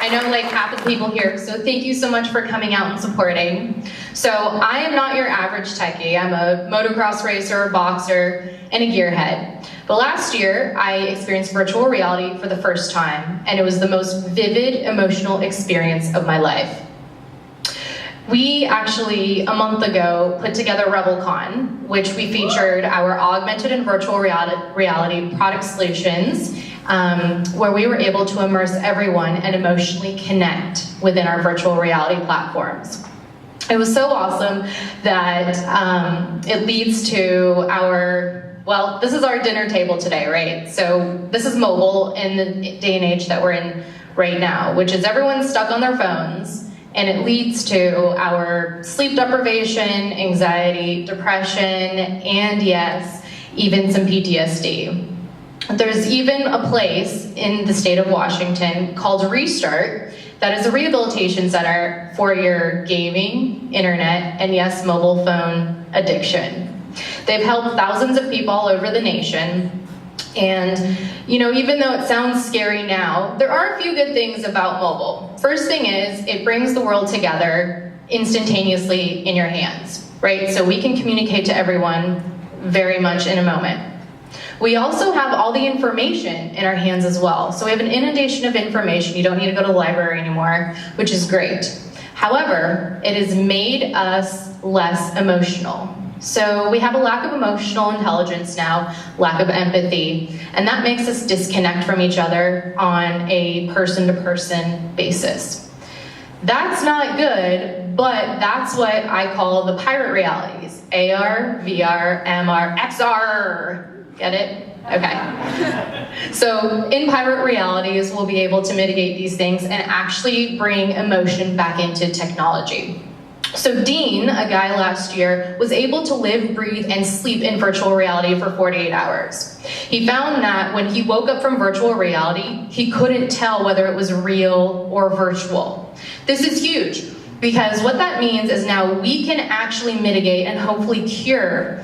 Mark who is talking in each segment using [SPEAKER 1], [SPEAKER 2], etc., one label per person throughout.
[SPEAKER 1] I know like half of the people here, so thank you so much for coming out and supporting. So I am not your average techie. I'm a motocross racer, boxer, and a gearhead. But last year, I experienced virtual reality for the first time, and it was the most vivid, emotional experience of my life. We actually, a month ago, put together RebelCon, which we featured our augmented and virtual reality product solutions, where we were able to immerse everyone and emotionally connect within our virtual reality platforms. It was so awesome that it leads to our, well, this is our dinner table today, right? So this is mobile in the day and age that we're in right now, which is everyone's stuck on their phones, and it leads to our sleep deprivation, anxiety, depression, and yes, even some PTSD. There's even a place in the state of Washington called Restart that is a rehabilitation center for your gaming, internet, and yes, mobile phone addiction. They've helped thousands of people all over the nation. And, you know, even though it sounds scary now, there are a few good things about mobile. First thing is, it brings the world together instantaneously in your hands, right? So we can communicate to everyone very much in a moment. We also have all the information in our hands as well. So we have an inundation of information. You don't need to go to the library anymore, which is great. However, it has made us less emotional. So we have a lack of emotional intelligence now, lack of empathy, and that makes us disconnect from each other on a person-to-person basis. That's not good, but that's what I call the pirate realities. AR, VR, MR, XR. Get it? Okay. So in pirate realities, we'll be able to mitigate these things and actually bring emotion back into technology. So Dean, a guy last year, was able to live, breathe, and sleep in virtual reality for 48 hours. He found that when he woke up from virtual reality, he couldn't tell whether it was real or virtual. This is huge, because what that means is now we can actually mitigate and hopefully cure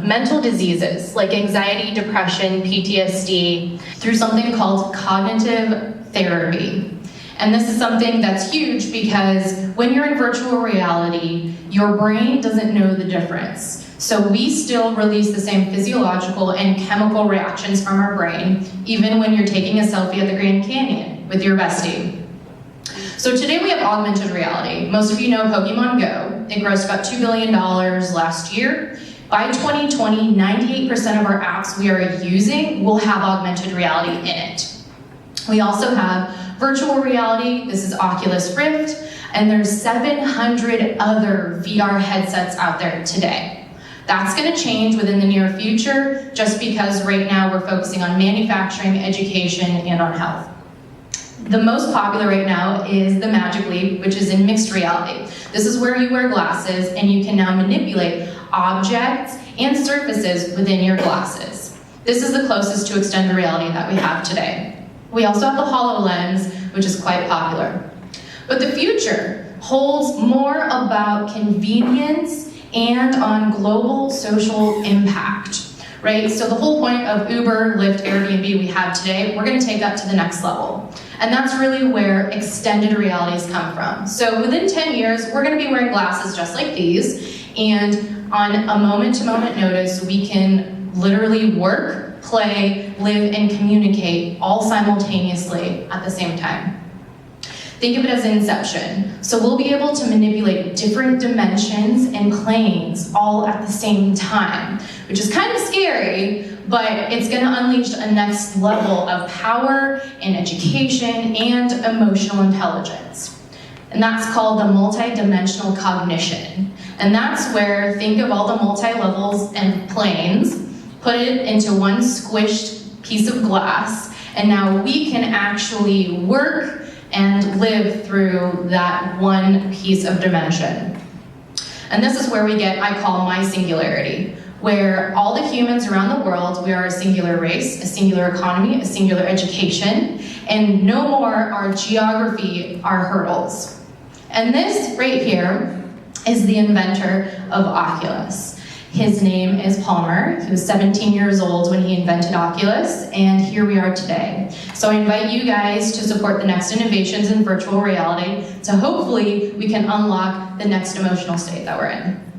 [SPEAKER 1] mental diseases like anxiety, depression, PTSD through something called cognitive therapy. And this is something that's huge because when you're in virtual reality, your brain doesn't know the difference. So we still release the same physiological and chemical reactions from our brain, even when you're taking a selfie at the Grand Canyon with your bestie. So today we have augmented reality. Most of you know Pokemon Go. It grossed about $2 billion last year. By 2020, 98% of our apps we are using will have augmented reality in it. We also have virtual reality. This is Oculus Rift, and there's 700 other VR headsets out there today. That's going to change within the near future, just because right now we're focusing on manufacturing, education, and on health. The most popular right now is the Magic Leap, which is in mixed reality. This is where you wear glasses and you can now manipulate objects and surfaces within your glasses. This is the closest to extended reality that we have today. We also have the HoloLens, which is quite popular. But the future holds more about convenience and on global social impact, right? So the whole point of Uber, Lyft, Airbnb we have today, we're going to take that to the next level. And that's really where extended realities come from. So within 10 years, we're going to be wearing glasses just like these, and on a moment-to-moment notice, we can literally work, play, live, and communicate all simultaneously at the same time. Think of it as Inception. So we'll be able to manipulate different dimensions and planes all at the same time, which is kind of scary, but it's going to unleash a next level of power and education and emotional intelligence. And that's called the multi-dimensional cognition. And that's where, think of all the multi-levels and planes, put it into one squished piece of glass, and now we can actually work and live through that one piece of dimension. And this is where we get, I call my singularity, where all the humans around the world, we are a singular race, a singular economy, a singular education, and no more are geography our hurdles. And this right here is the inventor of Oculus. His name is Palmer. He was 17 years old when he invented Oculus, and here we are today. So I invite you guys to support the next innovations in virtual reality, so hopefully we can unlock the next emotional state that we're in.